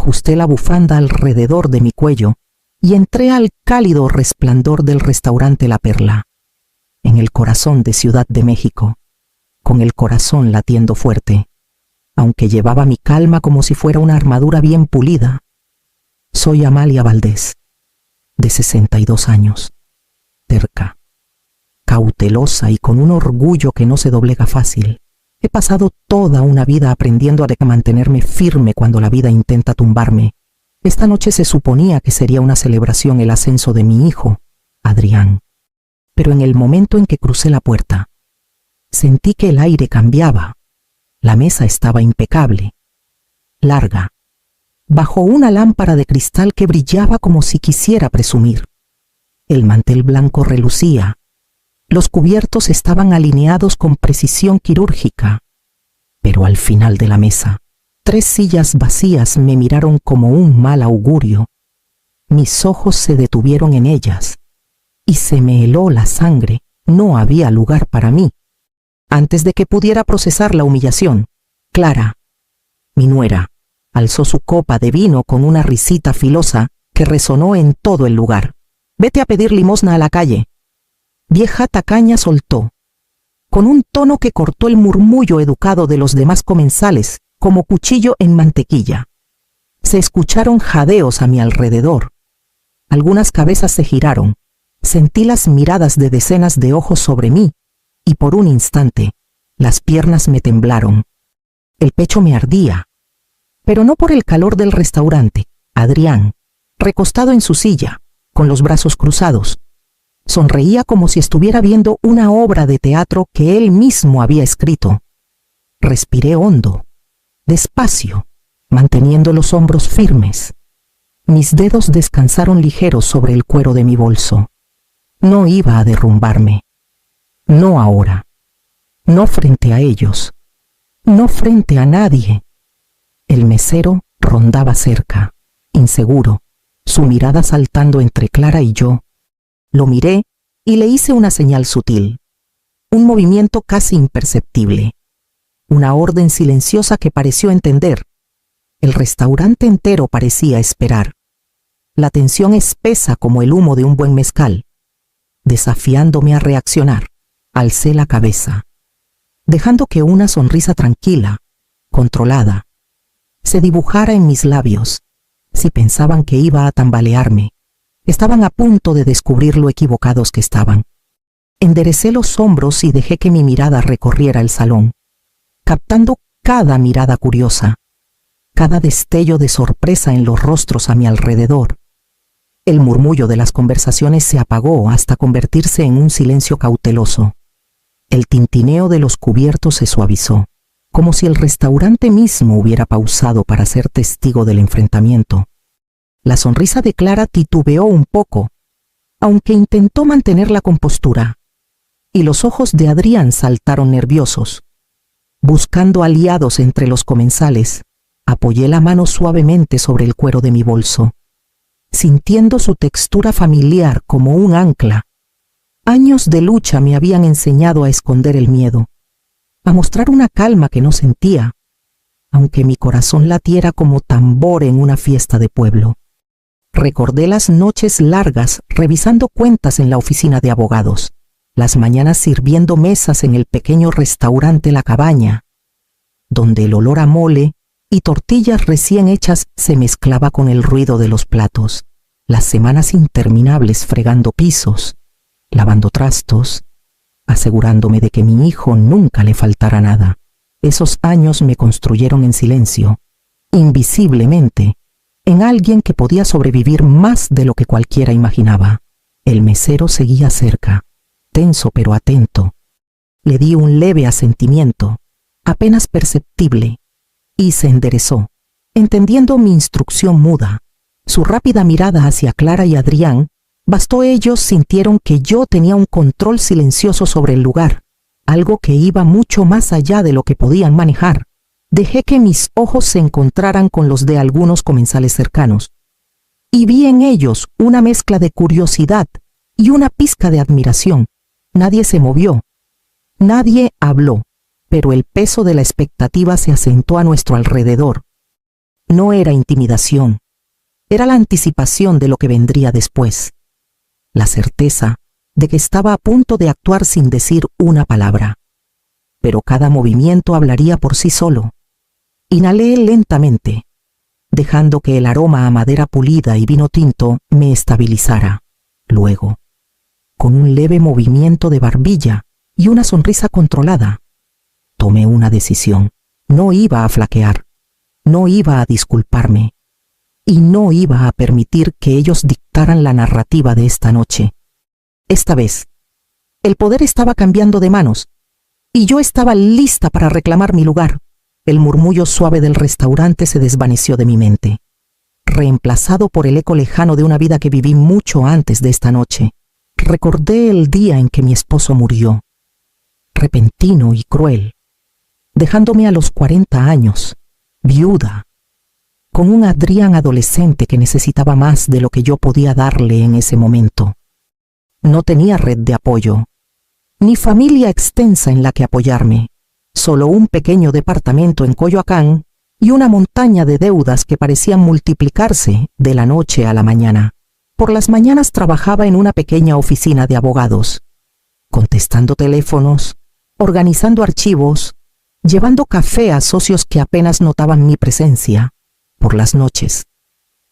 Ajusté la bufanda alrededor de mi cuello y entré al cálido resplandor del restaurante La Perla, en el corazón de Ciudad de México, con el corazón latiendo fuerte, aunque llevaba mi calma como si fuera una armadura bien pulida. Soy Amalia Valdés, de 62 años, terca, cautelosa y con un orgullo que no se doblega fácil. He pasado toda una vida aprendiendo a mantenerme firme cuando la vida intenta tumbarme. Esta noche se suponía que sería una celebración el ascenso de mi hijo, Adrián. Pero en el momento en que crucé la puerta, sentí que el aire cambiaba. La mesa estaba impecable, larga, bajo una lámpara de cristal que brillaba como si quisiera presumir. El mantel blanco relucía. Los cubiertos estaban alineados con precisión quirúrgica. Pero al final de la mesa, 3 sillas vacías me miraron como un mal augurio. Mis ojos se detuvieron en ellas y se me heló la sangre. No había lugar para mí. Antes de que pudiera procesar la humillación, Clara, mi nuera, alzó su copa de vino con una risita filosa que resonó en todo el lugar. «Vete a pedir limosna a la calle». Vieja tacaña soltó, con un tono que cortó el murmullo educado de los demás comensales, como cuchillo en mantequilla. Se escucharon jadeos a mi alrededor. Algunas cabezas se giraron. Sentí las miradas de decenas de ojos sobre mí, y por un instante, las piernas me temblaron. El pecho me ardía, pero no por el calor del restaurante. Adrián, recostado en su silla, con los brazos cruzados, sonreía como si estuviera viendo una obra de teatro que él mismo había escrito. Respiré hondo, despacio, manteniendo los hombros firmes. Mis dedos descansaron ligeros sobre el cuero de mi bolso. No iba a derrumbarme. No ahora. No frente a ellos. No frente a nadie. El mesero rondaba cerca, inseguro, su mirada saltando entre Clara y yo. Lo miré y le hice una señal sutil, un movimiento casi imperceptible, una orden silenciosa que pareció entender. El restaurante entero parecía esperar, la tensión espesa como el humo de un buen mezcal. Desafiándome a reaccionar, alcé la cabeza, dejando que una sonrisa tranquila, controlada, se dibujara en mis labios. Si pensaban que iba a tambalearme, estaban a punto de descubrir lo equivocados que estaban. Enderecé los hombros y dejé que mi mirada recorriera el salón, captando cada mirada curiosa, cada destello de sorpresa en los rostros a mi alrededor. El murmullo de las conversaciones se apagó hasta convertirse en un silencio cauteloso. El tintineo de los cubiertos se suavizó, como si el restaurante mismo hubiera pausado para ser testigo del enfrentamiento. La sonrisa de Clara titubeó un poco, aunque intentó mantener la compostura, y los ojos de Adrián saltaron nerviosos. Buscando aliados entre los comensales, apoyé la mano suavemente sobre el cuero de mi bolso, sintiendo su textura familiar como un ancla. Años de lucha me habían enseñado a esconder el miedo, a mostrar una calma que no sentía, aunque mi corazón latiera como tambor en una fiesta de pueblo. Recordé las noches largas revisando cuentas en la oficina de abogados, las mañanas sirviendo mesas en el pequeño restaurante La Cabaña, donde el olor a mole y tortillas recién hechas se mezclaba con el ruido de los platos, las semanas interminables fregando pisos, lavando trastos, asegurándome de que a mi hijo nunca le faltara nada. Esos años me construyeron en silencio, invisiblemente, en alguien que podía sobrevivir más de lo que cualquiera imaginaba. El mesero seguía cerca, tenso pero atento. Le di un leve asentimiento, apenas perceptible, y se enderezó, entendiendo mi instrucción muda. Su rápida mirada hacia Clara y Adrián bastó. Ellos sintieron que yo tenía un control silencioso sobre el lugar, algo que iba mucho más allá de lo que podían manejar. Dejé que mis ojos se encontraran con los de algunos comensales cercanos, y vi en ellos una mezcla de curiosidad y una pizca de admiración. Nadie se movió, nadie habló, pero el peso de la expectativa se asentó a nuestro alrededor. No era intimidación, era la anticipación de lo que vendría después, la certeza de que estaba a punto de actuar sin decir una palabra. Pero cada movimiento hablaría por sí solo. Inhalé lentamente, dejando que el aroma a madera pulida y vino tinto me estabilizara. Luego, con un leve movimiento de barbilla y una sonrisa controlada, tomé una decisión. No iba a flaquear, no iba a disculparme, y no iba a permitir que ellos dictaran la narrativa de esta noche. Esta vez, el poder estaba cambiando de manos, y yo estaba lista para reclamar mi lugar. El murmullo suave del restaurante se desvaneció de mi mente, reemplazado por el eco lejano de una vida que viví mucho antes de esta noche. Recordé el día en que mi esposo murió, repentino y cruel, dejándome a los 40 años, viuda, con un Adrián adolescente que necesitaba más de lo que yo podía darle en ese momento. No tenía red de apoyo, ni familia extensa en la que apoyarme, solo un pequeño departamento en Coyoacán y una montaña de deudas que parecían multiplicarse de la noche a la mañana. Por las mañanas trabajaba en una pequeña oficina de abogados, contestando teléfonos, organizando archivos, llevando café a socios que apenas notaban mi presencia. Por las noches,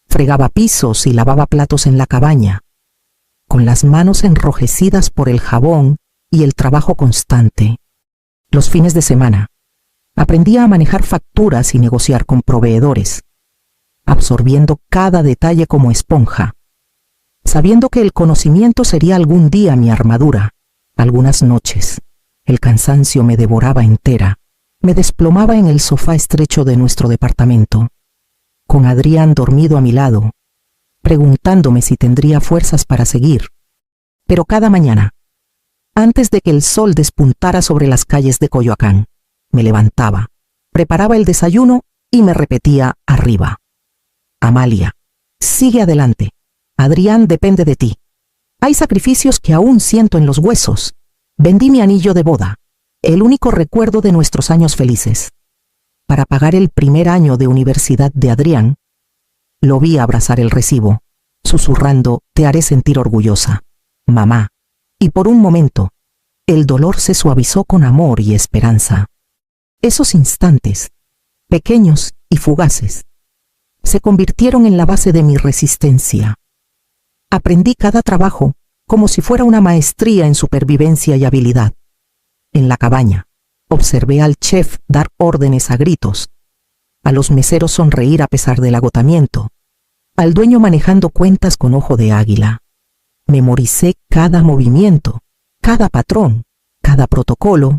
fregaba pisos y lavaba platos en la cabaña, con las manos enrojecidas por el jabón y el trabajo constante. Los fines de semana, aprendía a manejar facturas y negociar con proveedores, absorbiendo cada detalle como esponja, sabiendo que el conocimiento sería algún día mi armadura. Algunas noches, el cansancio me devoraba entera. Me desplomaba en el sofá estrecho de nuestro departamento, con Adrián dormido a mi lado, preguntándome si tendría fuerzas para seguir. Pero cada mañana, antes de que el sol despuntara sobre las calles de Coyoacán, me levantaba, preparaba el desayuno y me repetía arriba: Amalia, sigue adelante. Adrián depende de ti. Hay sacrificios que aún siento en los huesos. Vendí mi anillo de boda, el único recuerdo de nuestros años felices, para pagar el primer año de universidad de Adrián. Lo vi abrazar el recibo, susurrando: te haré sentir orgullosa, mamá. Y por un momento, el dolor se suavizó con amor y esperanza. Esos instantes, pequeños y fugaces, se convirtieron en la base de mi resistencia. Aprendí cada trabajo como si fuera una maestría en supervivencia y habilidad. En la cabaña, observé al chef dar órdenes a gritos, a los meseros sonreír a pesar del agotamiento, al dueño manejando cuentas con ojo de águila. Memoricé cada movimiento, cada patrón, cada protocolo.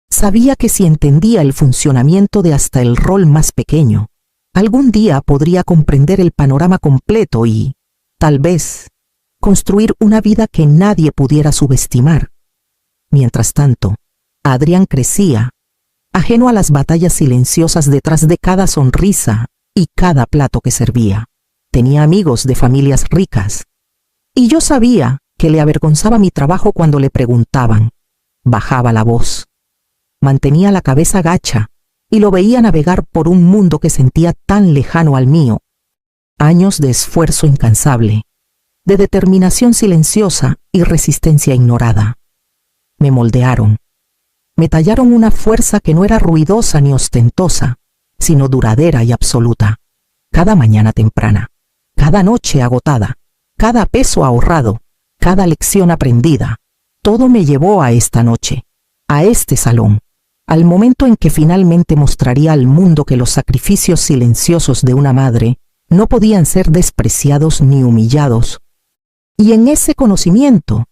Sabía que si entendía el funcionamiento de hasta el rol más pequeño, algún día podría comprender el panorama completo y, tal vez, construir una vida que nadie pudiera subestimar. Mientras tanto, Adrián crecía, ajeno a las batallas silenciosas detrás de cada sonrisa y cada plato que servía. Tenía amigos de familias ricas, y yo sabía que le avergonzaba mi trabajo cuando le preguntaban. Bajaba la voz, mantenía la cabeza gacha y lo veía navegar por un mundo que sentía tan lejano al mío. Años de esfuerzo incansable, de determinación silenciosa y resistencia ignorada. Me moldearon, me tallaron una fuerza que no era ruidosa ni ostentosa, sino duradera y absoluta. Cada mañana temprana, cada noche agotada, cada peso ahorrado, cada lección aprendida, todo me llevó a esta noche, a este salón, al momento en que finalmente mostraría al mundo que los sacrificios silenciosos de una madre no podían ser despreciados ni humillados. Y en ese conocimiento,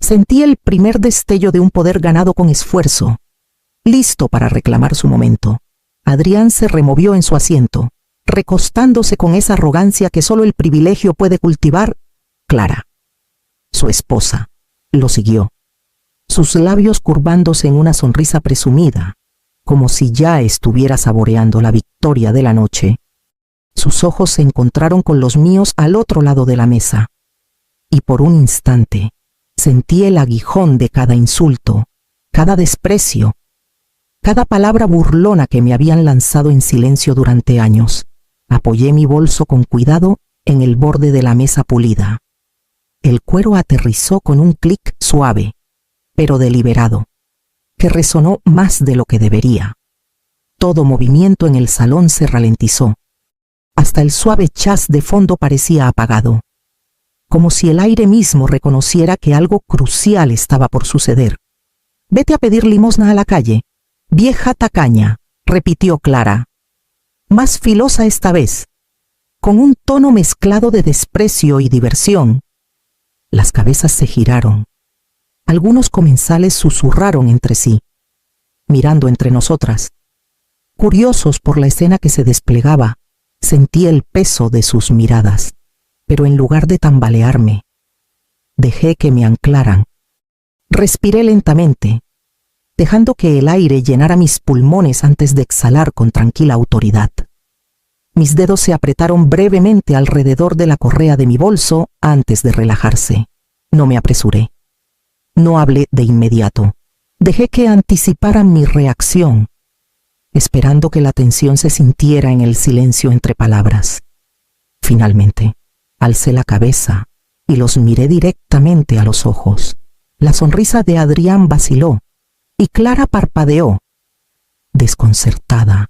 sentí el primer destello de un poder ganado con esfuerzo, listo para reclamar su momento. Adrián se removió en su asiento, recostándose con esa arrogancia que solo el privilegio puede cultivar. Clara, su esposa, lo siguió, sus labios curvándose en una sonrisa presumida, como si ya estuviera saboreando la victoria de la noche. Sus ojos se encontraron con los míos al otro lado de la mesa, y por un instante sentí el aguijón de cada insulto, cada desprecio, cada palabra burlona que me habían lanzado en silencio durante años. Apoyé mi bolso con cuidado en el borde de la mesa pulida. El cuero aterrizó con un clic suave, pero deliberado, que resonó más de lo que debería. Todo movimiento en el salón se ralentizó. Hasta el suave chas de fondo parecía apagado, como si el aire mismo reconociera que algo crucial estaba por suceder. «Vete a pedir limosna a la calle, vieja tacaña», repitió Clara, más filosa esta vez, con un tono mezclado de desprecio y diversión. Las cabezas se giraron. Algunos comensales susurraron entre sí, mirando entre nosotras. Curiosos por la escena que se desplegaba, sentí el peso de sus miradas, pero en lugar de tambalearme, dejé que me anclaran. Respiré lentamente, dejando que el aire llenara mis pulmones antes de exhalar con tranquila autoridad. Mis dedos se apretaron brevemente alrededor de la correa de mi bolso antes de relajarse. No me apresuré. No hablé de inmediato. Dejé que anticiparan mi reacción, esperando que la tensión se sintiera en el silencio entre palabras. Finalmente, alcé la cabeza y los miré directamente a los ojos. La sonrisa de Adrián vaciló y Clara parpadeó, desconcertada.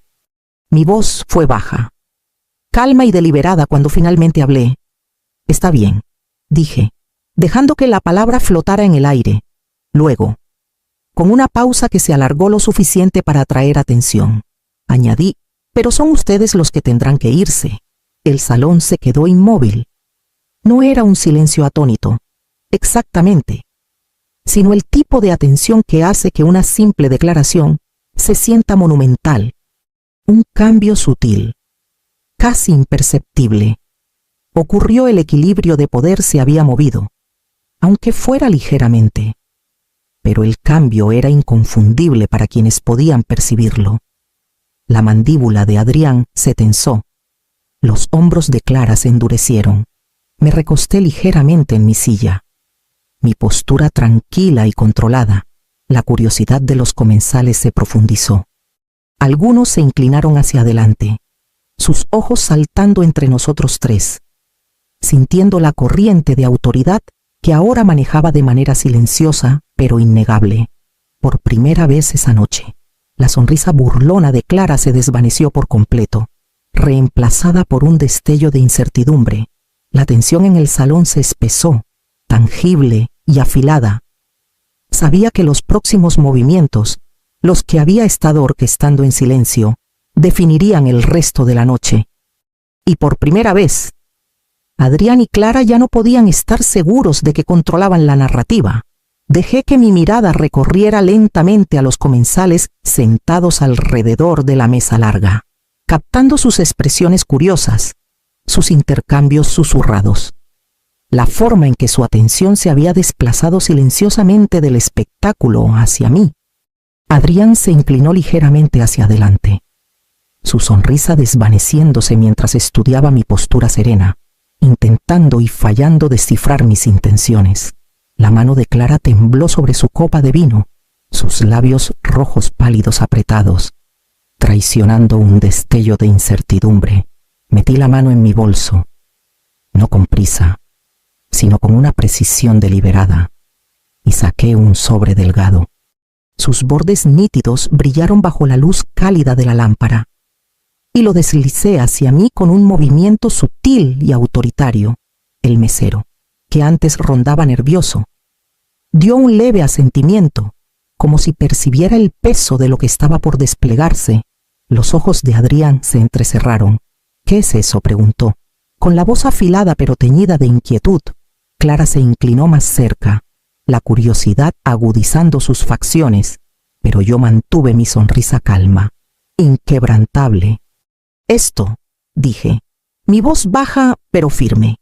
Mi voz fue baja, calma y deliberada cuando finalmente hablé. «Está bien», dije, dejando que la palabra flotara en el aire. Luego, con una pausa que se alargó lo suficiente para atraer atención, añadí: «Pero son ustedes los que tendrán que irse». El salón se quedó inmóvil. No era un silencio atónito, exactamente, sino el tipo de atención que hace que una simple declaración se sienta monumental. Un cambio sutil, casi imperceptible. Ocurrió, el equilibrio de poder se había movido, aunque fuera ligeramente. Pero el cambio era inconfundible para quienes podían percibirlo. La mandíbula de Adrián se tensó. Los hombros de Clara se endurecieron. Me recosté ligeramente en mi silla. Mi postura tranquila y controlada. La curiosidad de los comensales se profundizó. Algunos se inclinaron hacia adelante, sus ojos saltando entre nosotros tres, sintiendo la corriente de autoridad que ahora manejaba de manera silenciosa pero innegable. Por primera vez esa noche, la sonrisa burlona de Clara se desvaneció por completo, reemplazada por un destello de incertidumbre. La tensión en el salón se espesó, tangible y afilada. Sabía que los próximos movimientos, los que había estado orquestando en silencio, definirían el resto de la noche. Y por primera vez, Adrián y Clara ya no podían estar seguros de que controlaban la narrativa. Dejé que mi mirada recorriera lentamente a los comensales sentados alrededor de la mesa larga, captando sus expresiones curiosas, sus intercambios susurrados, la forma en que su atención se había desplazado silenciosamente del espectáculo hacia mí. Adrián se inclinó ligeramente hacia adelante, su sonrisa desvaneciéndose mientras estudiaba mi postura serena, intentando y fallando descifrar mis intenciones. La mano de Clara tembló sobre su copa de vino, sus labios rojos pálidos apretados, traicionando un destello de incertidumbre. Metí la mano en mi bolso, no con prisa, sino con una precisión deliberada, y saqué un sobre delgado. Sus bordes nítidos brillaron bajo la luz cálida de la lámpara, y lo deslicé hacia mí con un movimiento sutil y autoritario. El mesero, que antes rondaba nervioso, dio un leve asentimiento, como si percibiera el peso de lo que estaba por desplegarse. Los ojos de Adrián se entrecerraron. «¿Qué es eso?», preguntó, con la voz afilada pero teñida de inquietud. Clara se inclinó más cerca, la curiosidad agudizando sus facciones, pero yo mantuve mi sonrisa calma, inquebrantable. «Esto», dije, mi voz baja pero firme,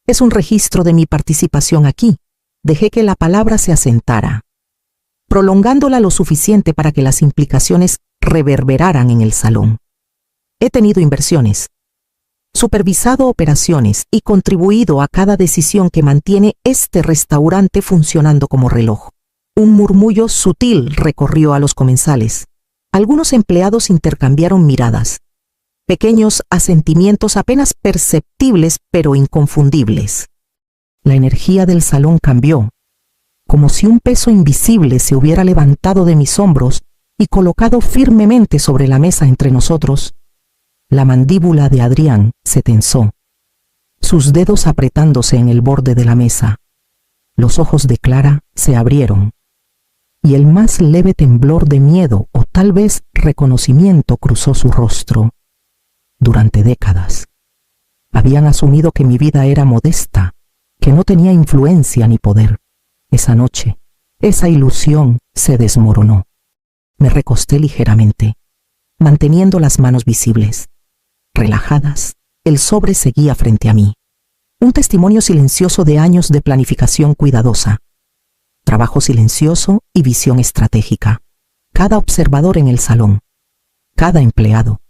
«es un registro de mi participación aquí». Dejé que la palabra se asentara, prolongándola lo suficiente para que las implicaciones reverberaran en el salón. He tenido inversiones, supervisado operaciones y contribuido a cada decisión que mantiene este restaurante funcionando como reloj. Un murmullo sutil recorrió a los comensales. Algunos empleados intercambiaron miradas, pequeños asentimientos apenas perceptibles pero inconfundibles. La energía del salón cambió, como si un peso invisible se hubiera levantado de mis hombros y colocado firmemente sobre la mesa entre nosotros. La mandíbula de Adrián se tensó, sus dedos apretándose en el borde de la mesa. Los ojos de Clara se abrieron, y el más leve temblor de miedo o tal vez reconocimiento cruzó su rostro. Durante décadas habían asumido que mi vida era modesta, que no tenía influencia ni poder. Esa noche, esa ilusión se desmoronó. Me recosté ligeramente, manteniendo las manos visibles. Relajadas, el sobre seguía frente a mí. Un testimonio silencioso de años de planificación cuidadosa. Trabajo silencioso y visión estratégica. Cada observador en el salón, cada empleado,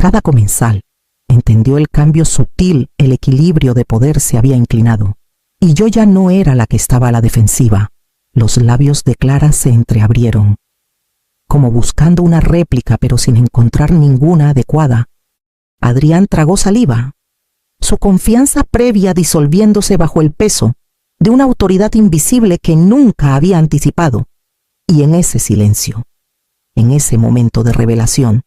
cada comensal, entendió el cambio sutil, el equilibrio de poder se había inclinado. Y yo ya no era la que estaba a la defensiva. Los labios de Clara se entreabrieron, como buscando una réplica pero sin encontrar ninguna adecuada. Adrián tragó saliva, su confianza previa disolviéndose bajo el peso de una autoridad invisible que nunca había anticipado. Y en ese silencio, en ese momento de revelación,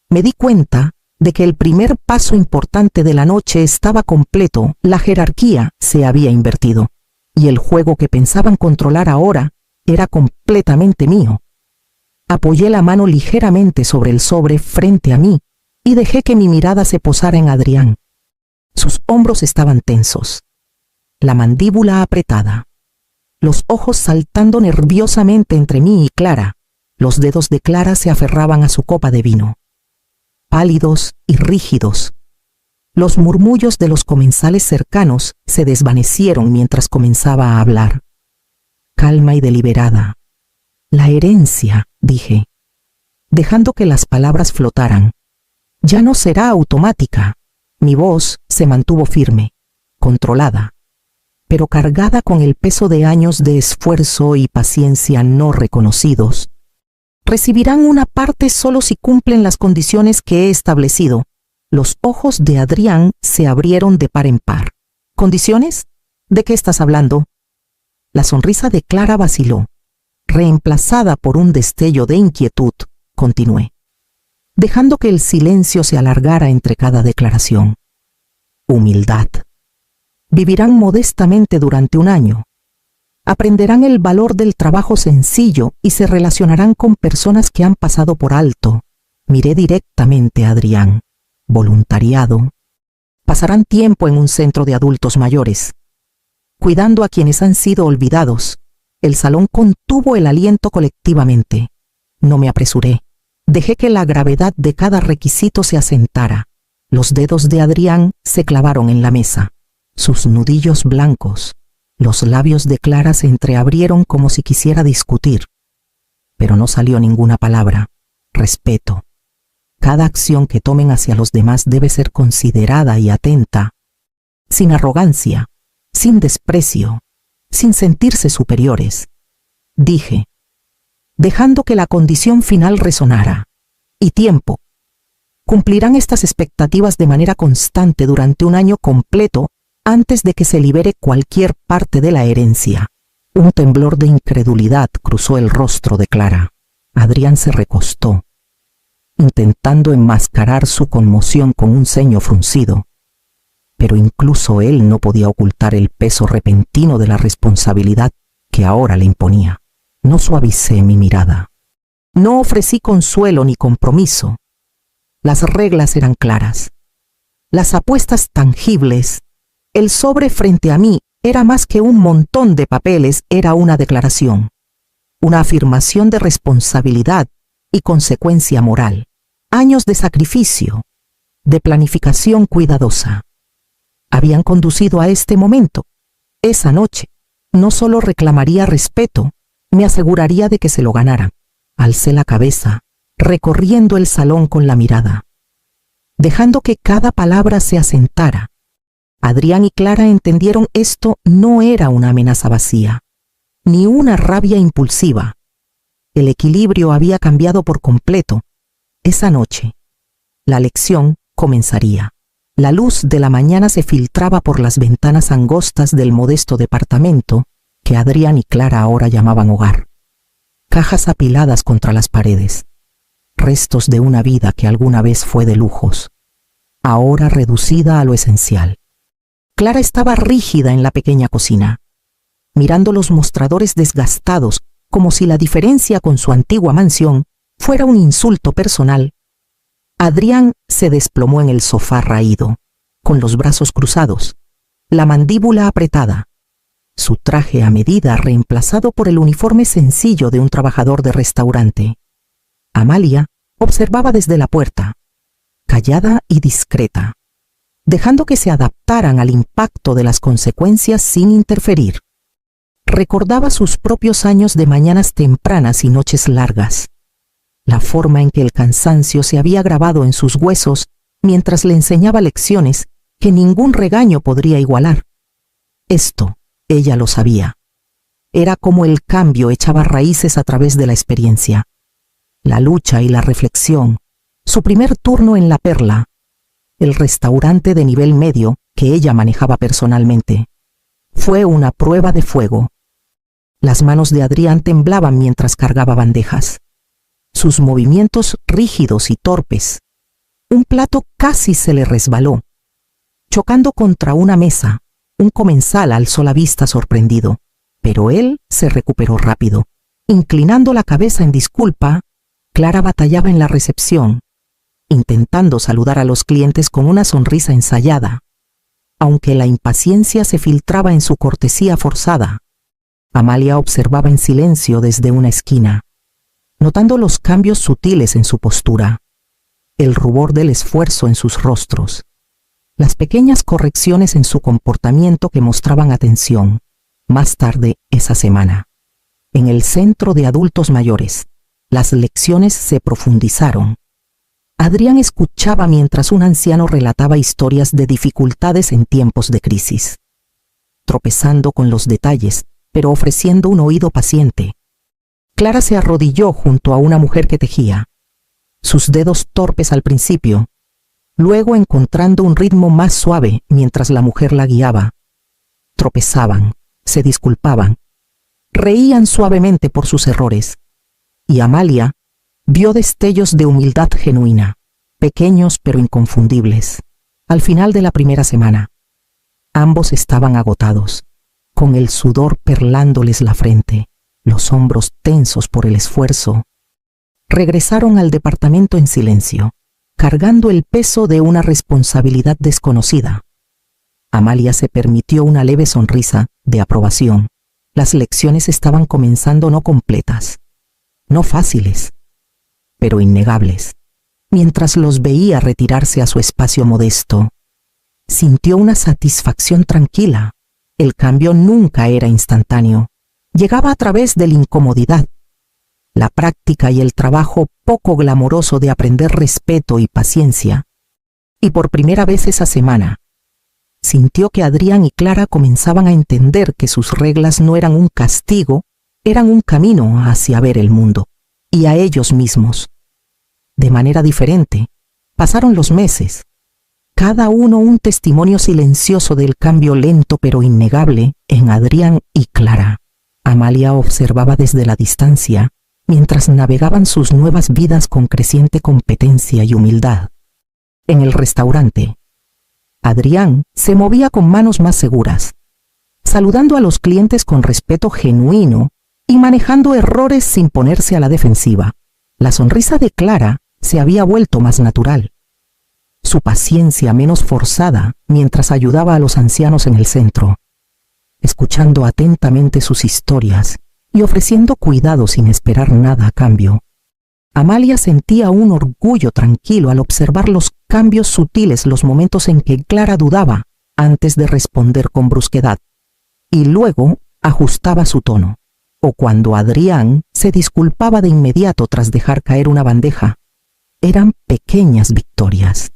me di cuenta de que el primer paso importante de la noche estaba completo. La jerarquía se había invertido, y el juego que pensaban controlar ahora era completamente mío. Apoyé la mano ligeramente sobre el sobre frente a mí y dejé que mi mirada se posara en Adrián. Sus hombros estaban tensos, la mandíbula apretada, los ojos saltando nerviosamente entre mí y Clara. Los dedos de Clara se aferraban a su copa de vino, pálidos y rígidos. Los murmullos de los comensales cercanos se desvanecieron mientras comenzaba a hablar. Calma y deliberada. La herencia, dije, dejando que las palabras flotaran. Ya no será automática. Mi voz se mantuvo firme, controlada, pero cargada con el peso de años de esfuerzo y paciencia no reconocidos. Recibirán una parte solo si cumplen las condiciones que he establecido. Los ojos de Adrián se abrieron de par en par. ¿Condiciones? ¿De qué estás hablando? La sonrisa de Clara vaciló. Reemplazada por un destello de inquietud, continué, dejando que el silencio se alargara entre cada declaración. Humildad. Vivirán modestamente durante un año. Aprenderán el valor del trabajo sencillo y se relacionarán con personas que han pasado por alto. Miré directamente a Adrián. Voluntariado. Pasarán tiempo en un centro de adultos mayores, cuidando a quienes han sido olvidados. El salón contuvo el aliento colectivamente. No me apresuré. Dejé que la gravedad de cada requisito se asentara. Los dedos de Adrián se clavaron en la mesa. Sus nudillos blancos, los labios de Clara se entreabrieron como si quisiera discutir. Pero no salió ninguna palabra. Respeto. Cada acción que tomen hacia los demás debe ser considerada y atenta, sin arrogancia, sin desprecio, sin sentirse superiores. Dije, dejando que la condición final resonara. Y tiempo. Cumplirán estas expectativas de manera constante durante un año completo antes de que se libere cualquier parte de la herencia. Un temblor de incredulidad cruzó el rostro de Clara. Adrián se recostó, intentando enmascarar su conmoción con un ceño fruncido. Pero incluso él no podía ocultar el peso repentino de la responsabilidad que ahora le imponía. No suavicé mi mirada. No ofrecí consuelo ni compromiso. Las reglas eran claras. Las apuestas tangibles. El sobre frente a mí era más que un montón de papeles, era una declaración. Una afirmación de responsabilidad y consecuencia moral. Años de sacrificio, de planificación cuidadosa, habían conducido a este momento. Esa noche, no solo reclamaría respeto, me aseguraría de que se lo ganara. Alcé la cabeza, recorriendo el salón con la mirada, dejando que cada palabra se asentara. Adrián y Clara entendieron esto no era una amenaza vacía, ni una rabia impulsiva. El equilibrio había cambiado por completo. Esa noche, la lección comenzaría. La luz de la mañana se filtraba por las ventanas angostas del modesto departamento que Adrián y Clara ahora llamaban hogar. Cajas apiladas contra las paredes, restos de una vida que alguna vez fue de lujos, ahora reducida a lo esencial. Clara estaba rígida en la pequeña cocina, mirando los mostradores desgastados como si la diferencia con su antigua mansión fuera un insulto personal. Adrián se desplomó en el sofá raído, con los brazos cruzados, la mandíbula apretada, su traje a medida reemplazado por el uniforme sencillo de un trabajador de restaurante. Amalia observaba desde la puerta, callada y discreta, dejando que se adaptaran al impacto de las consecuencias sin interferir. Recordaba sus propios años de mañanas tempranas y noches largas, la forma en que el cansancio se había grabado en sus huesos mientras le enseñaba lecciones que ningún regaño podría igualar. Esto, ella lo sabía. Era como el cambio echaba raíces a través de la experiencia. La lucha y la reflexión, su primer turno en La Perla, el restaurante de nivel medio que ella manejaba personalmente. Fue una prueba de fuego. Las manos de Adrián temblaban mientras cargaba bandejas, sus movimientos rígidos y torpes. Un plato casi se le resbaló. Chocando contra una mesa, un comensal alzó la vista sorprendido, pero él se recuperó rápido. Inclinando la cabeza en disculpa, Clara batallaba en la recepción, intentando saludar a los clientes con una sonrisa ensayada, aunque la impaciencia se filtraba en su cortesía forzada. Amalia observaba en silencio desde una esquina, notando los cambios sutiles en su postura, el rubor del esfuerzo en sus rostros, las pequeñas correcciones en su comportamiento que mostraban atención. Más tarde esa semana, en el centro de adultos mayores, las lecciones se profundizaron. Adrián escuchaba mientras un anciano relataba historias de dificultades en tiempos de crisis, tropezando con los detalles, pero ofreciendo un oído paciente. Clara se arrodilló junto a una mujer que tejía, sus dedos torpes al principio, luego encontrando un ritmo más suave mientras la mujer la guiaba. Tropezaban, se disculpaban, reían suavemente por sus errores, y Amalia vio destellos de humildad genuina, pequeños pero inconfundibles. Al final de la primera semana, ambos estaban agotados, con el sudor perlándoles la frente, los hombros tensos por el esfuerzo. Regresaron al departamento en silencio, cargando el peso de una responsabilidad desconocida. Amalia se permitió una leve sonrisa de aprobación. Las lecciones estaban comenzando no completas, no fáciles, pero innegables. Mientras los veía retirarse a su espacio modesto, sintió una satisfacción tranquila. El cambio nunca era instantáneo. Llegaba a través de la incomodidad, la práctica y el trabajo poco glamoroso de aprender respeto y paciencia. Y por primera vez esa semana, sintió que Adrián y Clara comenzaban a entender que sus reglas no eran un castigo, eran un camino hacia ver el mundo y a ellos mismos. De manera diferente, pasaron los meses, cada uno un testimonio silencioso del cambio lento pero innegable en Adrián y Clara. Amalia observaba desde la distancia, mientras navegaban sus nuevas vidas con creciente competencia y humildad. En el restaurante, Adrián se movía con manos más seguras, saludando a los clientes con respeto genuino y manejando errores sin ponerse a la defensiva. La sonrisa de Clara se había vuelto más natural, su paciencia menos forzada mientras ayudaba a los ancianos en el centro, escuchando atentamente sus historias y ofreciendo cuidado sin esperar nada a cambio. Amalia sentía un orgullo tranquilo al observar los cambios sutiles, los momentos en que Clara dudaba antes de responder con brusquedad, y luego ajustaba su tono, o cuando Adrián se disculpaba de inmediato tras dejar caer una bandeja. Eran pequeñas victorias,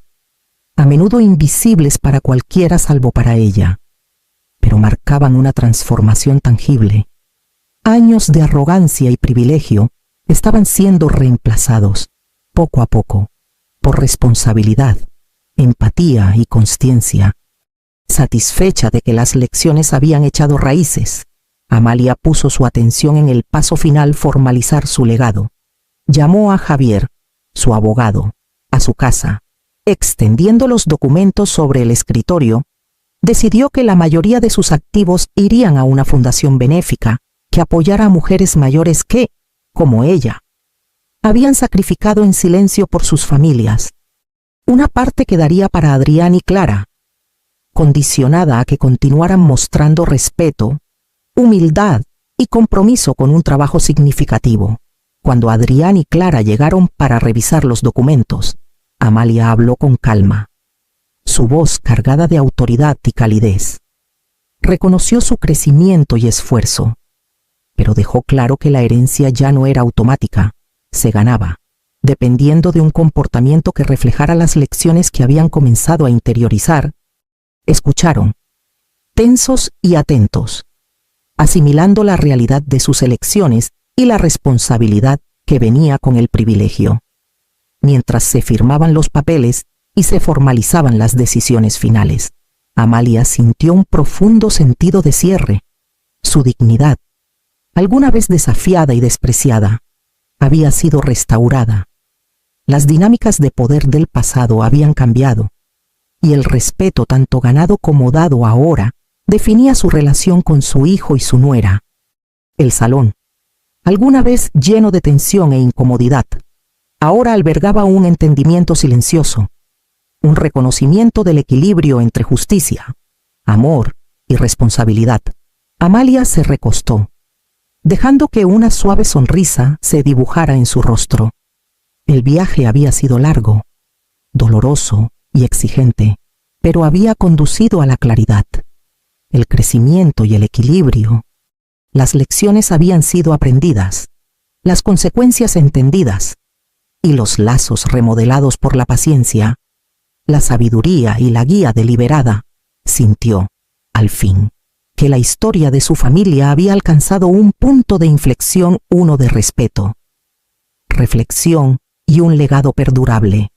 a menudo invisibles para cualquiera salvo para ella, pero marcaban una transformación tangible. Años de arrogancia y privilegio estaban siendo reemplazados, poco a poco, por responsabilidad, empatía y consciencia. Satisfecha de que las lecciones habían echado raíces, Amalia puso su atención en el paso final: formalizar su legado. Llamó a Javier, su abogado, a su casa. Extendiendo los documentos sobre el escritorio, decidió que la mayoría de sus activos irían a una fundación benéfica que apoyara a mujeres mayores que, como ella, habían sacrificado en silencio por sus familias. Una parte quedaría para Adrián y Clara, condicionada a que continuaran mostrando respeto, humildad y compromiso con un trabajo significativo. Cuando Adrián y Clara llegaron para revisar los documentos, Amalia habló con calma, su voz cargada de autoridad y calidez. Reconoció su crecimiento y esfuerzo, pero dejó claro que la herencia ya no era automática, se ganaba, dependiendo de un comportamiento que reflejara las lecciones que habían comenzado a interiorizar. Escucharon, tensos y atentos, asimilando la realidad de sus elecciones y la responsabilidad que venía con el privilegio. Mientras se firmaban los papeles y se formalizaban las decisiones finales, Amalia sintió un profundo sentido de cierre. Su dignidad, alguna vez desafiada y despreciada, había sido restaurada. Las dinámicas de poder del pasado habían cambiado, y el respeto tanto ganado como dado ahora definía su relación con su hijo y su nuera. El salón, alguna vez lleno de tensión e incomodidad, ahora albergaba un entendimiento silencioso, un reconocimiento del equilibrio entre justicia, amor y responsabilidad. Amalia se recostó, dejando que una suave sonrisa se dibujara en su rostro. El viaje había sido largo, doloroso y exigente, pero había conducido a la claridad, el crecimiento y el equilibrio. Las lecciones habían sido aprendidas, las consecuencias entendidas, y los lazos remodelados por la paciencia. La sabiduría y la guía deliberada. Sintió, al fin, que la historia de su familia había alcanzado un punto de inflexión, uno de respeto, reflexión y un legado perdurable.